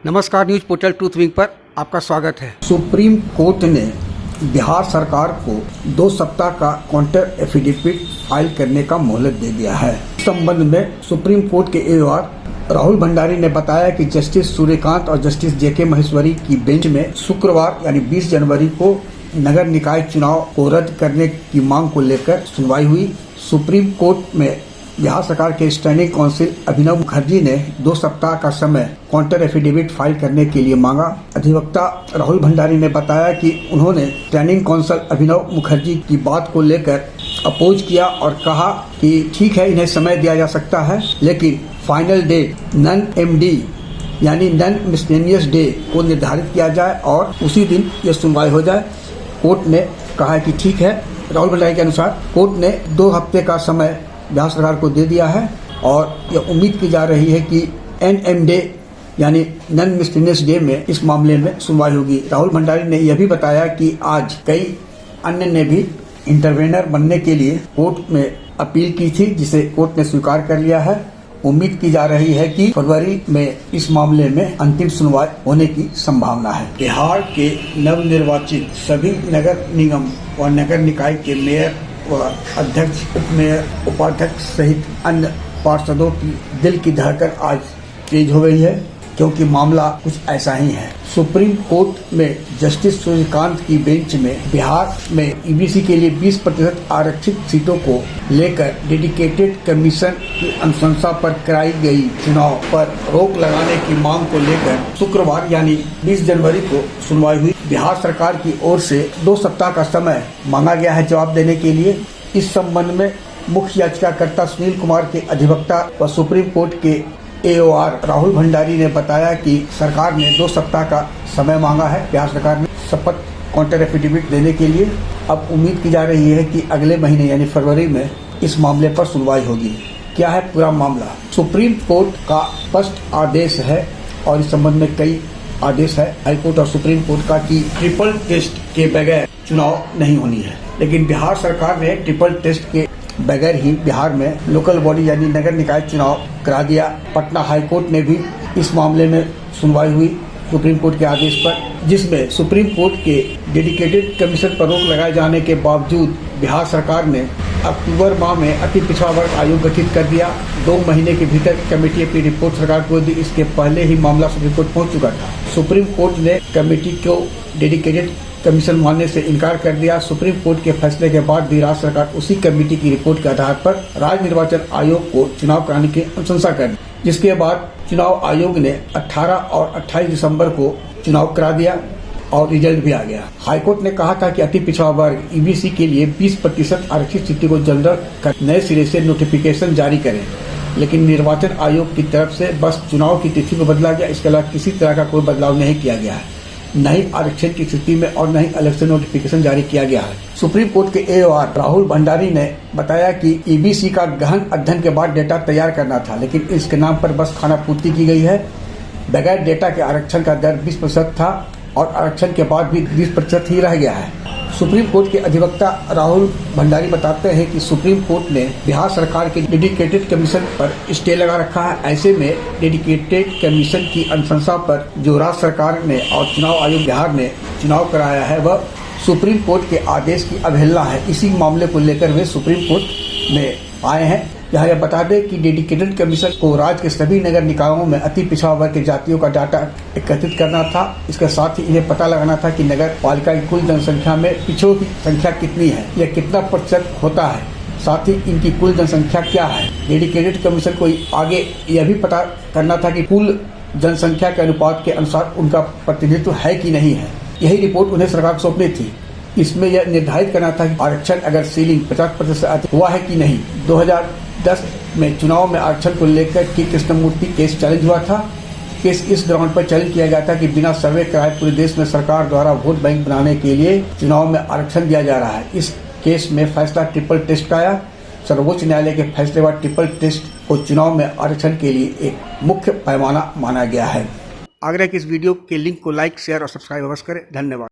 नमस्कार, news portal truth wing पर आपका स्वागत है। सुप्रीम कोर्ट ने बिहार सरकार को 2 सप्ताह का काउंटर एफिडेविट फाइल करने का मोहलत दे दिया है। इस संबंध में सुप्रीम कोर्ट के एओआर राहुल भंडारी ने बताया कि जस्टिस सूर्यकांत और जस्टिस जेके महेश्वरी की बेंच में शुक्रवार यानी 20 जनवरी को नगर निकाय चुनाव को रद्द करने की मांग को लेकर सुनवाई हुई। सुप्रीम कोर्ट में बिहार सरकार के स्टैंडिंग काउंसिल अभिनव मुखर्जी ने 2 सप्ताह का समय काउंटर एफिडेविट फाइल करने के लिए मांगा। अधिवक्ता राहुल भंडारी ने बताया कि उन्होंने स्टैंडिंग काउंसिल अभिनव मुखर्जी की बात को लेकर अपोज किया और कहा कि ठीक है, इन्हें समय दिया जा सकता है, लेकिन फाइनल डेट नन एमडी यानी नन मिसलेनियस डे को निर्धारित किया जाए और उसी दिन ये सुनवाई हो जाए। कोर्ट ने कहा कि ठीक है। राहुल भंडारी के अनुसार कोर्ट ने 2 हफ्ते का समय बिहार सरकार को दे दिया है और यह उम्मीद की जा रही है कि एनएम डे यानी नन मिसलेनियस डे में इस मामले में सुनवाई होगी। राहुल भंडारी ने यह भी बताया कि आज कई अन्य ने भी इंटरवेनर बनने के लिए कोर्ट में अपील की थी, जिसे कोर्ट ने स्वीकार कर लिया है। उम्मीद की जा रही है कि फरवरी में इस मामले में अंतिम सुनवाई होने की संभावना है। बिहार के नवनिर्वाचित सभी नगर निगम और नगर निकाय के मेयर व अध्यक्ष, उप मेयर, उपाध्यक्ष सहित अन्य पार्षदों की दिल की धड़कन आज तेज हो गई है, क्योंकि मामला कुछ ऐसा ही है। सुप्रीम कोर्ट में जस्टिस सूर्यकांत की बेंच में बिहार में ईबीसी के लिए 20% आरक्षित सीटों को लेकर डेडिकेटेड कमीशन की अनुशंसा पर कराई गई चुनाव पर रोक लगाने की मांग को लेकर शुक्रवार यानी 20 जनवरी को सुनवाई हुई। बिहार सरकार की ओर से 2 सप्ताह का समय मांगा गया है जवाब देने के लिए। इस संबंध में मुख्य याचिकाकर्ता सुनील कुमार के अधिवक्ता व सुप्रीम कोर्ट के एओआर राहुल भंडारी ने बताया कि सरकार ने 2 सप्ताह का समय मांगा है बिहार सरकार ने शपथ काउंटर एफिडेविट देने के लिए। अब उम्मीद की जा रही है कि अगले महीने यानी फरवरी में इस मामले पर सुनवाई होगी। क्या है पूरा मामला? सुप्रीम कोर्ट का स्पष्ट आदेश है और इस संबंध में कई आदेश है हाईकोर्ट और सुप्रीम कोर्ट का कि ट्रिपल टेस्ट के बगैर चुनाव नहीं होनी है, लेकिन बिहार सरकार ने ट्रिपल टेस्ट के बगैर ही बिहार में लोकल बॉडी यानी नगर निकाय चुनाव करा दिया। पटना हाईकोर्ट ने भी इस मामले में सुनवाई हुई सुप्रीम कोर्ट के आदेश पर, जिसमें सुप्रीम कोर्ट के डेडिकेटेड कमीशन पर रोक लगाए जाने के बावजूद बिहार सरकार ने अक्टूबर माह में अति पिछड़ा वर्ग आयोग गठित कर दिया। 2 महीने के भीतर कमेटी अपनी रिपोर्ट सरकार को दी। इसके पहले ही मामला सुप्रीम कोर्ट पहुंच चुका था। सुप्रीम कोर्ट ने कमेटी को डेडिकेटेड कमीशन मानने से इनकार कर दिया। सुप्रीम कोर्ट के फैसले के बाद भी राज्य सरकार उसी कमेटी की रिपोर्ट के आधार पर राज्य निर्वाचन आयोग को चुनाव कराने की अनुशंसा कर दी, जिसके बाद चुनाव आयोग ने 18 और 28 दिसंबर को चुनाव करा दिया और रिजल्ट भी आ गया। हाईकोर्ट ने कहा था कि अति पिछड़ा वर्ग ईबीसी के लिए 20% आरक्षित सीटों को जनरल कर नए सिरे से नोटिफिकेशन जारी करें, लेकिन निर्वाचन आयोग की तरफ से बस चुनाव की तिथि को बदला गया। इसके अलावा किसी तरह का कोई बदलाव नहीं किया गया है, न ही आरक्षण की स्थिति में और न ही इलेक्शन नोटिफिकेशन जारी किया गया है। सुप्रीम कोर्ट के एओआर राहुल भंडारी ने बताया कि ईबीसी का गहन अध्ययन के बाद डेटा तैयार करना था, लेकिन इसके नाम पर बस खानापूर्ति की गई है। बगैर डेटा के आरक्षण का दर 20% था और आरक्षण के बाद भी 20% ही रह गया है। सुप्रीम कोर्ट के अधिवक्ता राहुल भंडारी बताते हैं कि सुप्रीम कोर्ट ने बिहार सरकार के डेडिकेटेड कमीशन पर स्टे लगा रखा है। ऐसे में डेडिकेटेड कमीशन की अनुशंसा पर जो राज्य सरकार ने और चुनाव आयोग बिहार ने चुनाव कराया है, वह सुप्रीम कोर्ट के आदेश की अवहेलना है। इसी मामले को लेकर वे सुप्रीम कोर्ट में आए हैं। यहाँ यह बता दें कि डेडिकेटेड कमीशन को राज्य के सभी नगर निकायों में अति पिछड़ा वर्ग के जातियों का डाटा एकत्रित करना था। इसके साथ ही इन्हें पता लगाना था कि नगर पालिका की कुल जनसंख्या में पिछड़ों की संख्या कितनी है, यह कितना प्रतिशत होता है, साथ ही इनकी कुल जनसंख्या क्या है। डेडिकेटेड कमीशन को आगे यह भी पता करना था कि कुल जनसंख्या के अनुपात के अनुसार उनका प्रतिनिधित्व है कि नहीं है। यही रिपोर्ट उन्हें सरकार को सौंपनी थी। इसमें यह निर्धारित करना था कि आरक्षण अगर सीलिंग 50% से अधिक हुआ है कि नहीं। 2010 में चुनाव में आरक्षण को लेकर के कृष्णमूर्ति केस चैलेंज हुआ था। केस इस ग्राउंड पर चैलेंज किया गया था कि बिना सर्वे कराए पूरे देश में सरकार द्वारा वोट बैंक बनाने के लिए चुनाव में आरक्षण दिया जा रहा है। इस केस में फैसला ट्रिपल टेस्ट का आया। सर्वोच्च न्यायालय के फैसले बाद ट्रिपल टेस्ट को चुनाव में आरक्षण के लिए एक मुख्य पैमाना माना गया है। आग्रह की इस वीडियो के लिंक को लाइक, शेयर और सब्सक्राइब अवश्य करें। धन्यवाद।